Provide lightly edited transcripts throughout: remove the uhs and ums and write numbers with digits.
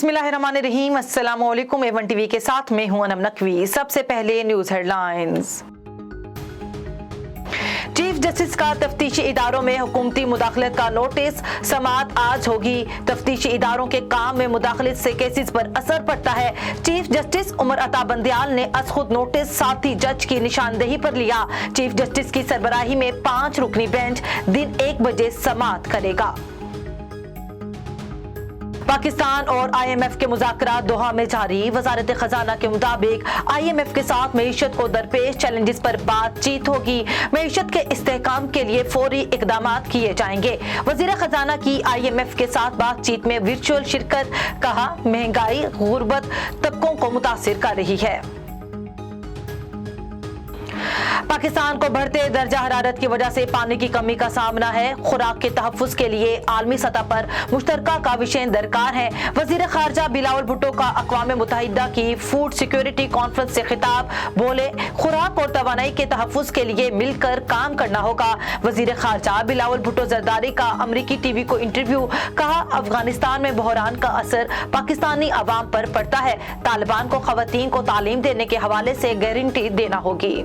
बिस्मिल्लाहिर्रहमानिर्रहीम। अस्सलाम वालेकुम। A1 टीवी के साथ मैं हूं अनम नकवी। सबसे पहले न्यूज हेडलाइंस। चीफ जस्टिस का तफ्तीशी इदारों में हुकूमती मुदाखलत का नोटिस। समाअत आज होगी। तफ्तीशी इदारों के काम में मुदाखलत से केसेस पर असर पड़ता है। चीफ जस्टिस उमर अता बंदियाल ने आज खुद नोटिस साथी जज की निशानदेही पर लिया। चीफ जस्टिस की सरबराही में 5 रुकनी बेंच दिन 1 बजे समाअत करेगा। पाकिस्तान और IMF के मुज़ाकरात दोहा में जारी। वज़ारत खजाना के मुताबिक IMF के साथ मईशत को दरपेश चैलेंजेस पर बातचीत होगी। मईशत के इस्तेहकाम के लिए फौरी इकदामात किए जाएंगे। वज़ीर खजाना की IMF के साथ बातचीत में वर्चुअल शिरकत। कहा, महंगाई गुर्बत तबकों को मुतासिर कर रही है। पाकिस्तान को बढ़ते दर्जा हरारत की वजह से पानी की कमी का सामना है। खुराक के तहफ़्फ़ुज़ के लिए आलमी सतह पर मुश्तरका काविशें दरकार हैं। वज़ीर ख़ारजा बिलावल भुट्टो का अक़वाम मुत्तहिदा की फूड सिक्योरिटी कॉन्फ्रेंस से खिताब। बोले, खुराक और तवानाई के तहफ़्फ़ुज़ के लिए मिलकर काम करना होगा। वज़ीर ख़ारजा बिलावल भुट्टो ज़रदारी का अमरीकी TV को इंटरव्यू। कहा, अफगानिस्तान में बहरान का असर पाकिस्तानी अवाम पर पड़ता है। तालिबान को ख़वातीन को तालीम देने के हवाले से गारंटी देना होगी।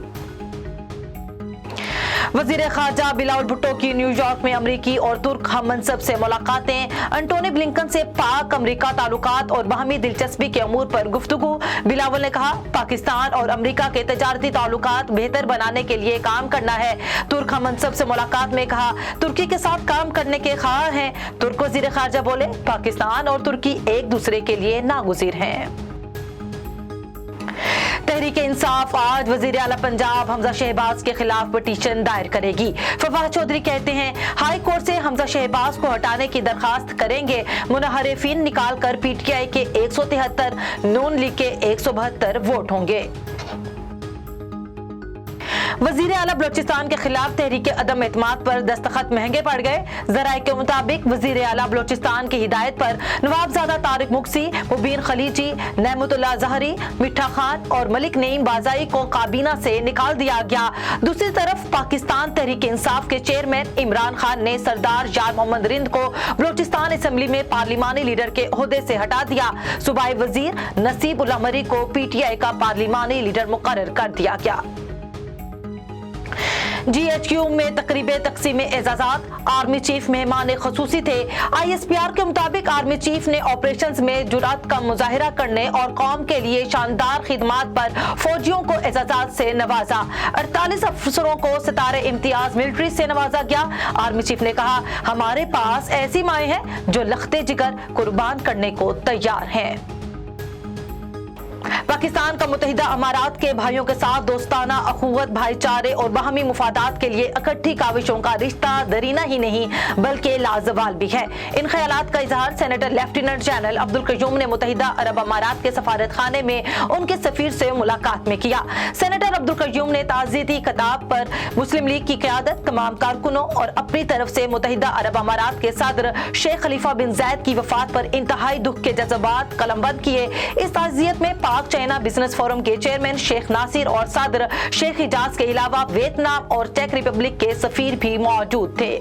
वज़ीर ख़ारजा बिलावल भुट्टो की न्यूयॉर्क में अमरीकी और तुर्क हम मनसब से मुलाकातें। एंटोनी ब्लिंकन से पाक अमरीका ताल्लुकात और बाहमी दिलचस्पी के अमूर पर गुफ्तगू। बिलावल ने कहा, पाकिस्तान और अमरीका के तजारती ताल्लुकात बेहतर बनाने के लिए काम करना है। तुर्क हम मनसब से मुलाकात में कहा, तुर्की के साथ काम करने के ख्वाह हैं। तुर्क वज़ीर ख़ारजा बोले, पाकिस्तान और तुर्की एक दूसरे के लिए नागुज़ीर हैं। तहरीक इंसाफ आज वज़ीर आला पंजाब हमजा शहबाज के खिलाफ पिटीशन दायर करेगी। फवाद चौधरी कहते हैं, हाई कोर्ट से हमजा शहबाज को हटाने की दरखास्त करेंगे। मुनहरिफिन निकाल कर PTI के 173, नून लीग के 172 वोट होंगे। वज़ीर आला बलोचिस्तान के खिलाफ तहरीक अदम एतमाद पर दस्तखत महंगे पड़ गए। ज़राए के मुताबिक वज़ीर आला बलोचिस्तान की हिदायत पर नवाबजादा तारिक मुक्सी, मुबीन खलीजी, नेमतुल्लाह ज़हरी, मिठा खान और मलिक नईम बाज़ाई को काबीना से निकाल दिया गया। दूसरी तरफ पाकिस्तान तहरीक इंसाफ के चेयरमैन इमरान खान ने सरदार यार मोहम्मद रिंद को बलोचिस्तान असम्बली में पार्लिमानी लीडर के ओहदे से हटा दिया। सूबाई वज़ीर नसीब उल्लाह मरी को PTI का पार्लिमानी लीडर मुकर्रर कर दिया गया। GHQ में तकरीबे तकसीम एजाजात। आर्मी चीफ मेहमान खसूसी थे। ISPR के मुताबिक आर्मी चीफ ने ऑपरेशंस में जुरात का मुजाहिरा करने और कौम के लिए शानदार खिदमात पर फौजियों को एजाजात से नवाजा। 48 अफसरों को सितारे इम्तियाज मिलिट्री से नवाजा गया। आर्मी चीफ ने कहा, हमारे पास ऐसी माएँ हैं जो लख्ते जिगर कुर्बान करने को तैयार हैं। पाकिस्तान का मुत्तहिदा अमारात के भाइयों के साथ दोस्ताना अखुवत, भाईचारे और बाहमी मुफादात के लिए इकट्ठी काविशों का रिश्ता दरीना ही नहीं बल्कि लाजवाल भी है। इन ख्यालात का इजहार senator lieutenant general Abdul Qayyum ने मुत्तहिदा अरब अमारात के सफारत खाने में उनके सफीर से मुलाकात में किया। सेनेटर अब्दुल कयूम ने ताज़ियती खिताब पर मुस्लिम लीग की क़यादत, तमाम कारकुनों और अपनी तरफ से मुत्तहिदा अरब अमारात के सदर शेख खलीफा बिन ज़ैद की वफात पर इंतहाई दुख के जज्बात कलमबंद किए। इस ताज़ियत में पाक चाइना बिजनेस फोरम के चेयरमैन शेख नासिर और सदर शेख हिजाज के अलावा वियतनाम और चेक रिपब्लिक के सफीर भी मौजूद थे।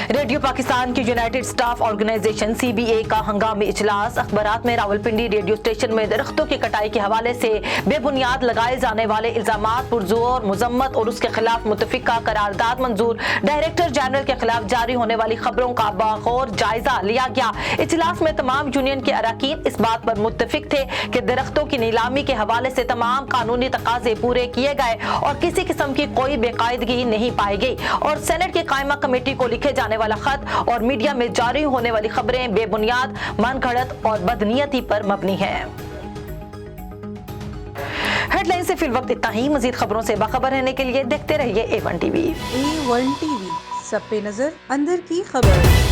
रेडियो पाकिस्तान की यूनाइटेड स्टाफ ऑर्गेनाइजेशन CBA का हंगामी इजलास। अखबारात में रावलपिंडी रेडियो स्टेशन में दरख्तों की कटाई के हवाले से बेबुनियाद लगाए जाने वाले इल्जामात पुरजोर मुजम्मत और उसके खिलाफ मुतफिका करारदाद मंजूर। डायरेक्टर जनरल के खिलाफ जारी होने वाली खबरों का बागौर जायजा लिया गया। इजलास में तमाम यूनियन के अरकान इस बात पर मुत्तफिक थे कि दरख्तों की नीलामी के हवाले से तमाम कानूनी तकाजे पूरे किए गए और किसी किस्म की कोई बेकायदगी नहीं पाई गई और सेनेट की कायमा कमेटी को लिखे जाने वाला खत और मीडिया में जारी होने वाली खबरें बेबुनियाद, मनगढ़ंत और बदनीयती पर मबनी हैं। हेडलाइन से फिल वक्त इतना ही। मजीद खबरों से बाखबर रहने के लिए देखते रहिए A1 TV। A1 TV, सब पे नजर, अंदर की खबर।